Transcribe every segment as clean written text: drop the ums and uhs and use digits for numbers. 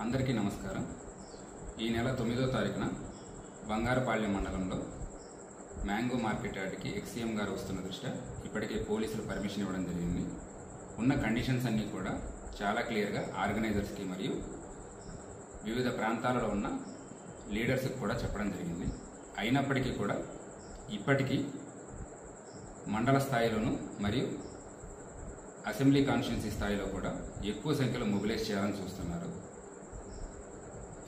అందరికీ నమస్కారం. ఈ నెల 9వ తారీఖున బంగారపాళ్యం మండలంలో మ్యాంగో మార్కెట్ యార్డ్కి ఎక్సీఎం గారు వస్తున్న దృష్ట్యా ఇప్పటికే పోలీసులు పర్మిషన్ ఇవ్వడం జరిగింది. ఉన్న కండిషన్స్ అన్నీ కూడా చాలా క్లియర్గా ఆర్గనైజర్స్కి మరియు వివిధ ప్రాంతాలలో ఉన్న లీడర్స్కి కూడా చెప్పడం జరిగింది. అయినప్పటికీ కూడా ఇప్పటికీ మండల స్థాయిలోనూ మరియు అసెంబ్లీ కాన్స్టిట్యున్సీ స్థాయిలో కూడా ఎక్కువ సంఖ్యలో మొబిలైజ్ చేయాలని చూస్తున్నారు.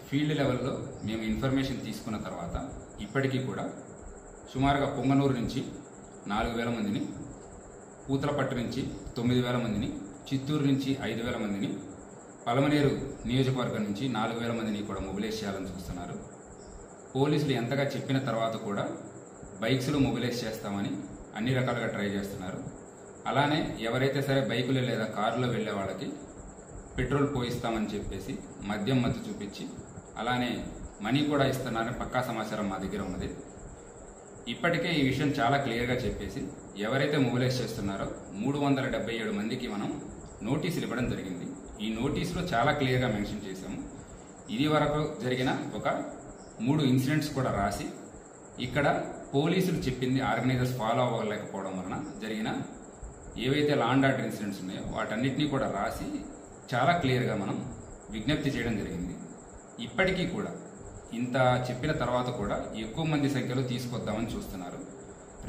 ఫీల్డ్ లెవెల్లో మేము ఇన్ఫర్మేషన్ తీసుకున్న తర్వాత ఇప్పటికీ కూడా సుమారుగా పొంగనూరు నుంచి 4,000 మందిని, పూతలపట్టు నుంచి 9,000 మందిని, చిత్తూరు నుంచి 5,000 మందిని, పలమనేరు నియోజకవర్గం నుంచి 4,000 మందిని కూడా మొబిలైజ్ చేయాలని చూస్తున్నారు. పోలీసులు ఎంతగా చెప్పిన తర్వాత కూడా బైక్స్లో మొబిలైజ్ చేస్తామని అన్ని రకాలుగా ట్రై చేస్తున్నారు. అలానే ఎవరైతే సరే బైకులు లేదా కారులో వెళ్లే వాళ్ళకి పెట్రోల్ పోయిస్తామని చెప్పేసి మద్యం మత్తు చూపించి అలానే మనీ కూడా ఇస్తున్నారని పక్కా సమాచారం మా దగ్గర ఉన్నది. ఇప్పటికే ఈ విషయం చాలా క్లియర్గా చెప్పేసి ఎవరైతే మొబిలైజ్ చేస్తున్నారో 377 మందికి మనం నోటీసులు ఇవ్వడం జరిగింది. ఈ నోటీసులో చాలా క్లియర్గా మెన్షన్ చేశాము. ఇది వరకు జరిగిన ఒక 3 ఇన్సిడెంట్స్ కూడా రాసి ఇక్కడ పోలీసులు చెప్పింది ఆర్గనైజర్స్ ఫాలో అవ్వలేకపోవడం వలన జరిగిన ఏవైతే లా అండ్ ఆర్డర్ ఇన్సిడెంట్స్ ఉన్నాయో వాటన్నిటినీ కూడా రాసి చాలా క్లియర్గా మనం విజ్ఞప్తి చేయడం జరిగింది. ఇప్పటికీ కూడా ఇంత చెప్పిన తర్వాత కూడా ఎక్కువ మంది సంఖ్యలో తీసుకొద్దామని చూస్తున్నారు.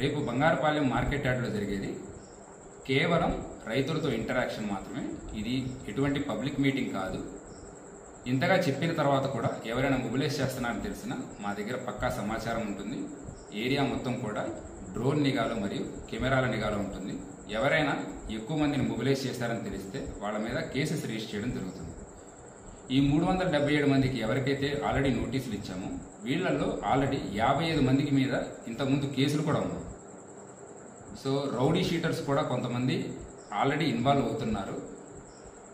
రేపు బంగారపాళ్యం మార్కెట్ యార్డ్లో జరిగేది కేవలం రైతులతో ఇంటరాక్షన్ మాత్రమే. ఇది ఎటువంటి పబ్లిక్ మీటింగ్ కాదు. ఇంతగా చెప్పిన తర్వాత కూడా ఎవరైనా మొబిలైజ్ చేస్తున్నారని తెలిసినా మా దగ్గర పక్కా సమాచారం ఉంటుంది. ఏరియా మొత్తం కూడా డ్రోన్ నిఘాలో మరియు కెమెరాల నిఘాలో ఉంటుంది. ఎవరైనా ఎక్కువ మందిని మొబిలైజ్ చేశారని తెలిస్తే వాళ్ళ మీద కేసెస్ రిజిస్టర్ చేయడం జరుగుతుంది. ఈ 377 మందికి ఎవరికైతే ఆల్రెడీ నోటీసులు ఇచ్చామో వీళ్లలో ఆల్రెడీ 55 మందికి మీద ఇంతకుముందు కేసులు కూడా ఉన్నాయి. సో రౌడీ షీటర్స్ కూడా కొంతమంది ఆల్రెడీ ఇన్వాల్వ్ అవుతున్నారు.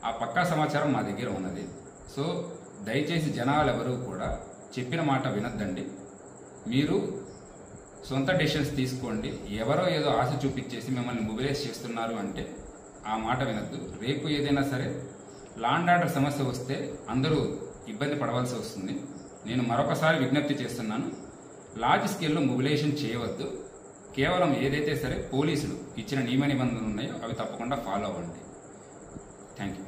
ఆ పక్కా సమాచారం మా దగ్గర ఉన్నది. సో దయచేసి జనాలు ఎవరు కూడా చెప్పిన మాట వినొద్దండి. మీరు సొంత డెసిషన్స్ తీసుకోండి. ఎవరో ఏదో ఆశ చూపించేసి మిమ్మల్ని మొబిలైజ్ చేస్తున్నారు అంటే ఆ మాట వినొద్దు. రేపు ఏదైనా సరే లా అండ్ ఆర్డర్ సమస్య వస్తే అందరూ ఇబ్బంది పడవలసి వస్తుంది. నేను మరొకసారి విజ్ఞప్తి చేస్తున్నాను, లార్జ్ స్కేల్లో మొబిలైజేషన్ చేయవద్దు. కేవలం ఏదైతే సరే పోలీసులు ఇచ్చిన నియమ నిబంధనలు ఉన్నాయో అవి తప్పకుండా ఫాలో అవ్వండి. Thank you.